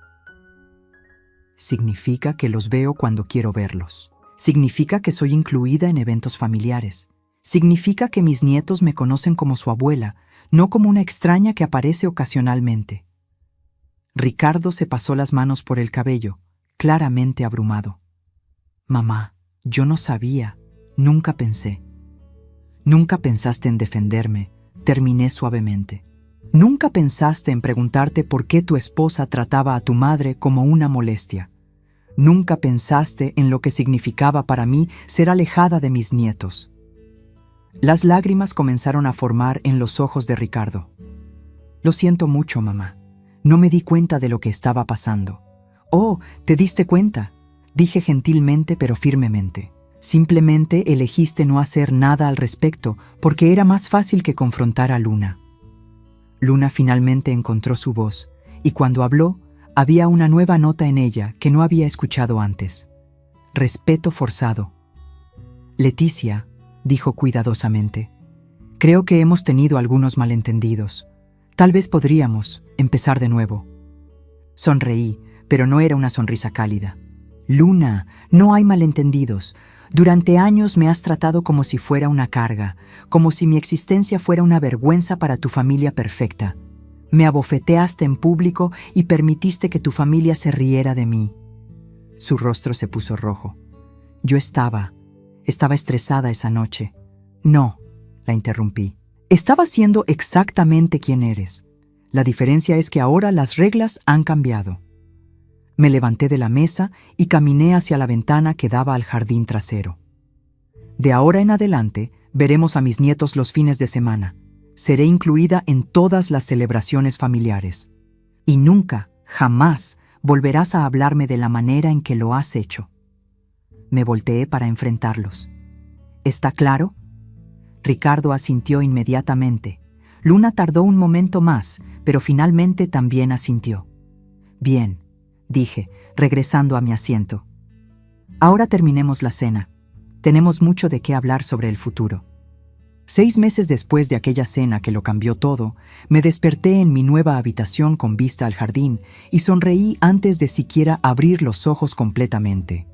Significa que los veo cuando quiero verlos. Significa que soy incluida en eventos familiares. Significa que mis nietos me conocen como su abuela, no como una extraña que aparece ocasionalmente. Ricardo se pasó las manos por el cabello, claramente abrumado. Mamá, yo no sabía, nunca pensé. Nunca pensaste en defenderme, terminé suavemente. Nunca pensaste en preguntarte por qué tu esposa trataba a tu madre como una molestia. Nunca pensaste en lo que significaba para mí ser alejada de mis nietos. Las lágrimas comenzaron a formar en los ojos de Ricardo. Lo siento mucho, mamá. No me di cuenta de lo que estaba pasando. Oh, ¿te diste cuenta? Dije gentilmente pero firmemente. Simplemente elegiste no hacer nada al respecto porque era más fácil que confrontar a Luna. Luna finalmente encontró su voz, y cuando habló, había una nueva nota en ella que no había escuchado antes. Respeto forzado. Leticia, dijo cuidadosamente, creo que hemos tenido algunos malentendidos. Tal vez podríamos empezar de nuevo. Sonreí, pero no era una sonrisa cálida. Luna, no hay malentendidos. Durante años me has tratado como si fuera una carga, como si mi existencia fuera una vergüenza para tu familia perfecta. Me abofeteaste en público y permitiste que tu familia se riera de mí. Su rostro se puso rojo. Yo estaba estresada esa noche. No, la interrumpí. Estaba siendo exactamente quien eres. La diferencia es que ahora las reglas han cambiado. Me levanté de la mesa y caminé hacia la ventana que daba al jardín trasero. De ahora en adelante, veremos a mis nietos los fines de semana. Seré incluida en todas las celebraciones familiares. Y nunca, jamás, volverás a hablarme de la manera en que lo has hecho. Me volteé para enfrentarlos. ¿Está claro? Ricardo asintió inmediatamente. Luna tardó un momento más, pero finalmente también asintió. Bien, dije, regresando a mi asiento. Ahora terminemos la cena. Tenemos mucho de qué hablar sobre el futuro. 6 meses después de aquella cena que lo cambió todo, me desperté en mi nueva habitación con vista al jardín y sonreí antes de siquiera abrir los ojos completamente.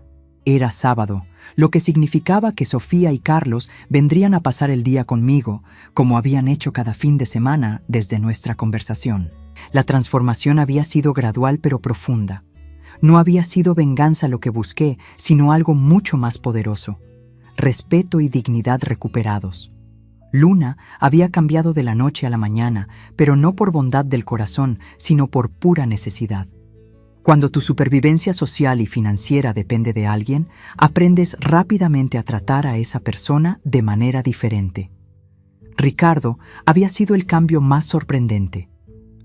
Era sábado, lo que significaba que Sofía y Carlos vendrían a pasar el día conmigo, como habían hecho cada fin de semana desde nuestra conversación. La transformación había sido gradual pero profunda. No había sido venganza lo que busqué, sino algo mucho más poderoso. Respeto y dignidad recuperados. Luna había cambiado de la noche a la mañana, pero no por bondad del corazón, sino por pura necesidad. Cuando tu supervivencia social y financiera depende de alguien, aprendes rápidamente a tratar a esa persona de manera diferente. Ricardo había sido el cambio más sorprendente.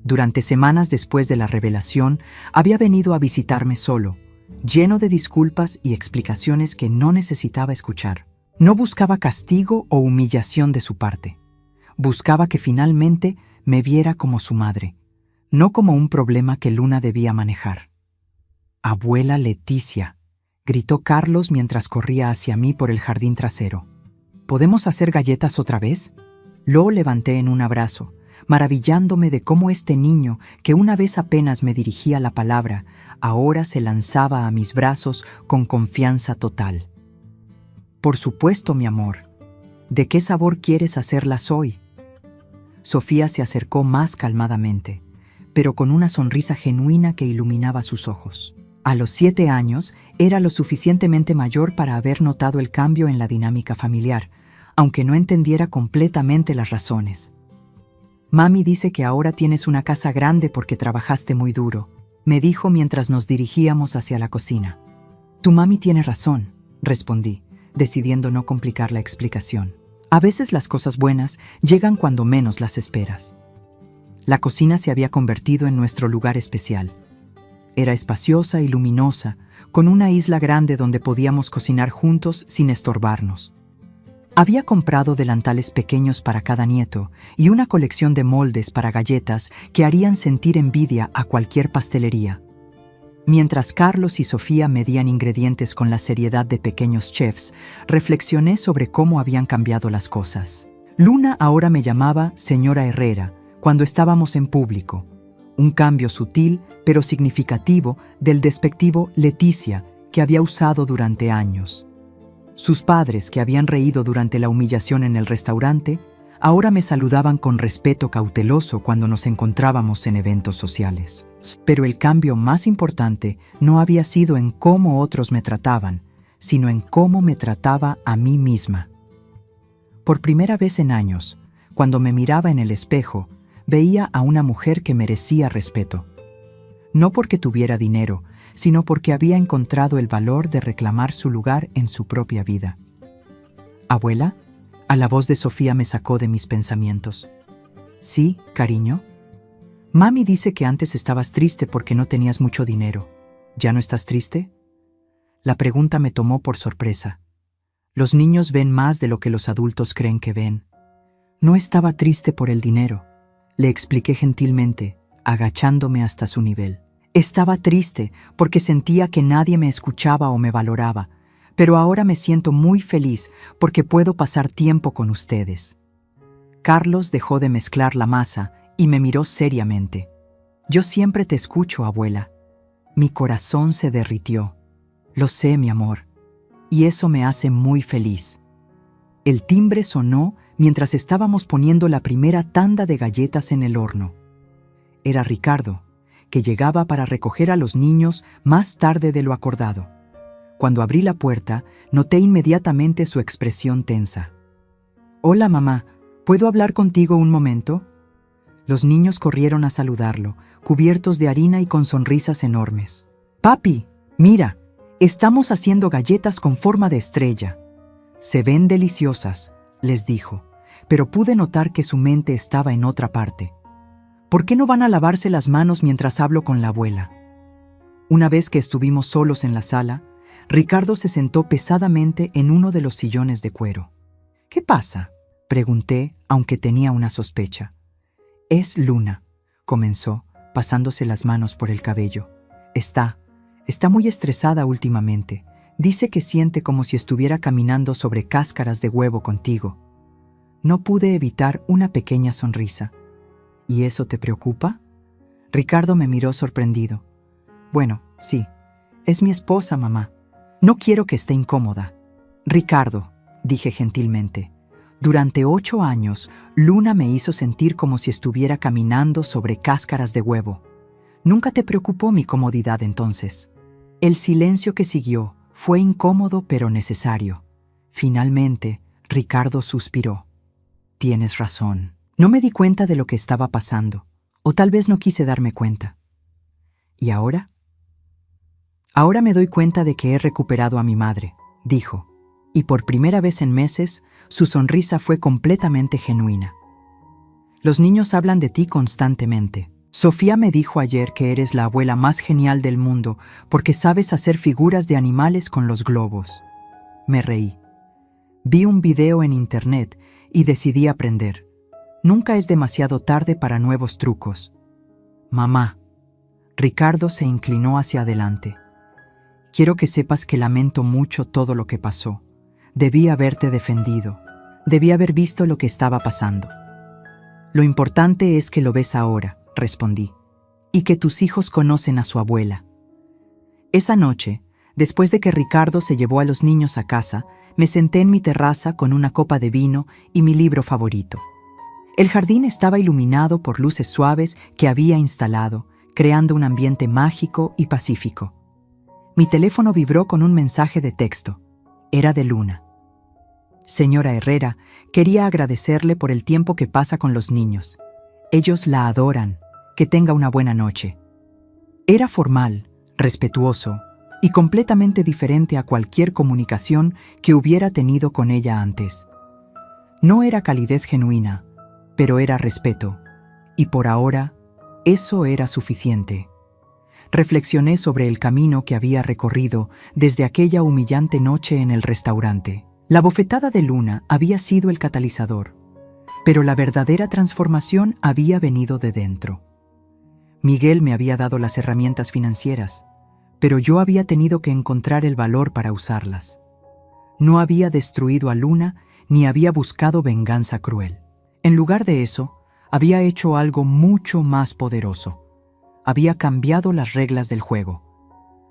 Durante semanas después de la revelación, había venido a visitarme solo, lleno de disculpas y explicaciones que no necesitaba escuchar. No buscaba castigo o humillación de su parte. Buscaba que finalmente me viera como su madre, no como un problema que Luna debía manejar. «Abuela Leticia», gritó Carlos mientras corría hacia mí por el jardín trasero. «¿Podemos hacer galletas otra vez?» Lo levanté en un abrazo, maravillándome de cómo este niño, que una vez apenas me dirigía la palabra, ahora se lanzaba a mis brazos con confianza total. «Por supuesto, mi amor. ¿De qué sabor quieres hacerlas hoy?» Sofía se acercó más calmadamente, pero con una sonrisa genuina que iluminaba sus ojos. A los 7 años, era lo suficientemente mayor para haber notado el cambio en la dinámica familiar, aunque no entendiera completamente las razones. «Mami dice que ahora tienes una casa grande porque trabajaste muy duro», me dijo mientras nos dirigíamos hacia la cocina. «Tu mami tiene razón», respondí, decidiendo no complicar la explicación. A veces las cosas buenas llegan cuando menos las esperas. La cocina se había convertido en nuestro lugar especial. Era espaciosa y luminosa, con una isla grande donde podíamos cocinar juntos sin estorbarnos. Había comprado delantales pequeños para cada nieto y una colección de moldes para galletas que harían sentir envidia a cualquier pastelería. Mientras Carlos y Sofía medían ingredientes con la seriedad de pequeños chefs, reflexioné sobre cómo habían cambiado las cosas. Luna ahora me llamaba señora Herrera cuando estábamos en público, un cambio sutil pero significativo del despectivo Leticia que había usado durante años. Sus padres, que habían reído durante la humillación en el restaurante, ahora me saludaban con respeto cauteloso cuando nos encontrábamos en eventos sociales. Pero el cambio más importante no había sido en cómo otros me trataban, sino en cómo me trataba a mí misma. Por primera vez en años, cuando me miraba en el espejo, veía a una mujer que merecía respeto. No porque tuviera dinero, sino porque había encontrado el valor de reclamar su lugar en su propia vida. «Abuela, A la voz de Sofía me sacó de mis pensamientos. Sí, cariño. Mami dice que antes estabas triste porque no tenías mucho dinero. ¿Ya no estás triste? La pregunta me tomó por sorpresa. Los niños ven más de lo que los adultos creen que ven. No estaba triste por el dinero, le expliqué gentilmente, agachándome hasta su nivel. Estaba triste porque sentía que nadie me escuchaba o me valoraba, pero ahora me siento muy feliz porque puedo pasar tiempo con ustedes. Carlos dejó de mezclar la masa y me miró seriamente. Yo siempre te escucho, abuela. Mi corazón se derritió. Lo sé, mi amor, y eso me hace muy feliz. El timbre sonó mientras estábamos poniendo la primera tanda de galletas en el horno. Era Ricardo, que llegaba para recoger a los niños más tarde de lo acordado. Cuando abrí la puerta, noté inmediatamente su expresión tensa. «Hola, mamá, ¿puedo hablar contigo un momento?» Los niños corrieron a saludarlo, cubiertos de harina y con sonrisas enormes. «Papi, mira, estamos haciendo galletas con forma de estrella. Se ven deliciosas», les dijo, pero pude notar que su mente estaba en otra parte. «¿Por qué no van a lavarse las manos mientras hablo con la abuela?» Una vez que estuvimos solos en la sala, Ricardo se sentó pesadamente en uno de los sillones de cuero. «¿Qué pasa?», pregunté, aunque tenía una sospecha. «Es Luna», comenzó, pasándose las manos por el cabello. Está muy estresada últimamente. Dice que siente como si estuviera caminando sobre cáscaras de huevo contigo». No pude evitar una pequeña sonrisa. «¿Y eso te preocupa?». Ricardo me miró sorprendido. «Bueno, sí. Es mi esposa, mamá. No quiero que esté incómoda». «Ricardo», dije gentilmente, «durante 8 años, Luna me hizo sentir como si estuviera caminando sobre cáscaras de huevo. ¿Nunca te preocupó mi comodidad entonces?». El silencio que siguió fue incómodo pero necesario. Finalmente, Ricardo suspiró. «Tienes razón. No me di cuenta de lo que estaba pasando, o tal vez no quise darme cuenta. ¿Y ahora?». «Ahora me doy cuenta de que he recuperado a mi madre», dijo, y por primera vez en meses, su sonrisa fue completamente genuina. «Los niños hablan de ti constantemente. Sofía me dijo ayer que eres la abuela más genial del mundo porque sabes hacer figuras de animales con los globos». Me reí. Vi un video en internet y decidí aprender. Nunca es demasiado tarde para nuevos trucos. «Mamá». Ricardo se inclinó hacia adelante. «Quiero que sepas que lamento mucho todo lo que pasó. Debí haberte defendido. Debí haber visto lo que estaba pasando». «Lo importante es que lo ves ahora», respondí, «y que tus hijos conocen a su abuela». Esa noche, después de que Ricardo se llevó a los niños a casa, me senté en mi terraza con una copa de vino y mi libro favorito. El jardín estaba iluminado por luces suaves que había instalado, creando un ambiente mágico y pacífico. Mi teléfono vibró con un mensaje de texto. Era de Luna. «Señora Herrera, quería agradecerle por el tiempo que pasa con los niños. Ellos la adoran. Que tenga una buena noche». Era formal, respetuoso y completamente diferente a cualquier comunicación que hubiera tenido con ella antes. No era calidez genuina, pero era respeto, y por ahora, eso era suficiente. Reflexioné sobre el camino que había recorrido desde aquella humillante noche en el restaurante. La bofetada de Luna había sido el catalizador, pero la verdadera transformación había venido de dentro. Miguel me había dado las herramientas financieras, pero yo había tenido que encontrar el valor para usarlas. No había destruido a Luna ni había buscado venganza cruel. En lugar de eso, había hecho algo mucho más poderoso. Había cambiado las reglas del juego.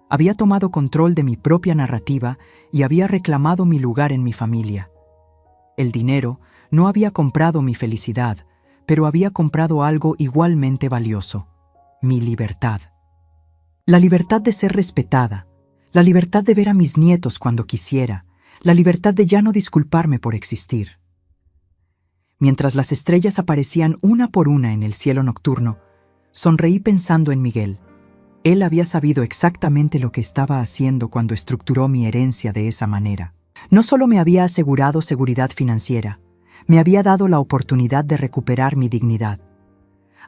Había tomado control de mi propia narrativa y había reclamado mi lugar en mi familia. El dinero no había comprado mi felicidad, pero había comprado algo igualmente valioso: mi libertad. La libertad de ser respetada, la libertad de ver a mis nietos cuando quisiera, la libertad de ya no disculparme por existir. Mientras las estrellas aparecían una por una en el cielo nocturno, sonreí pensando en Miguel. Él había sabido exactamente lo que estaba haciendo cuando estructuró mi herencia de esa manera. No solo me había asegurado seguridad financiera, Me había dado la oportunidad de recuperar mi dignidad.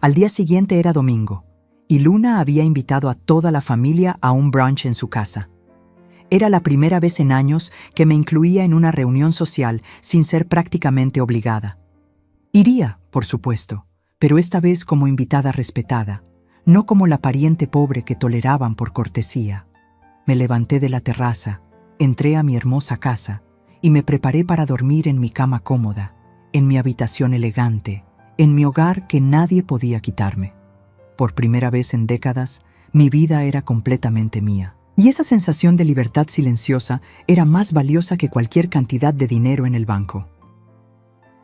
Al día siguiente era domingo, y Luna había invitado a toda la familia a un brunch en su casa. Era la primera vez en años que me incluía en una reunión social sin ser prácticamente obligada. Iría, por supuesto, pero esta vez como invitada respetada, no como la pariente pobre que toleraban por cortesía. Me levanté de la terraza, entré a mi hermosa casa y me preparé para dormir en mi cama cómoda, en mi habitación elegante, en mi hogar que nadie podía quitarme. Por primera vez en décadas, mi vida era completamente mía. Y esa sensación de libertad silenciosa era más valiosa que cualquier cantidad de dinero en el banco.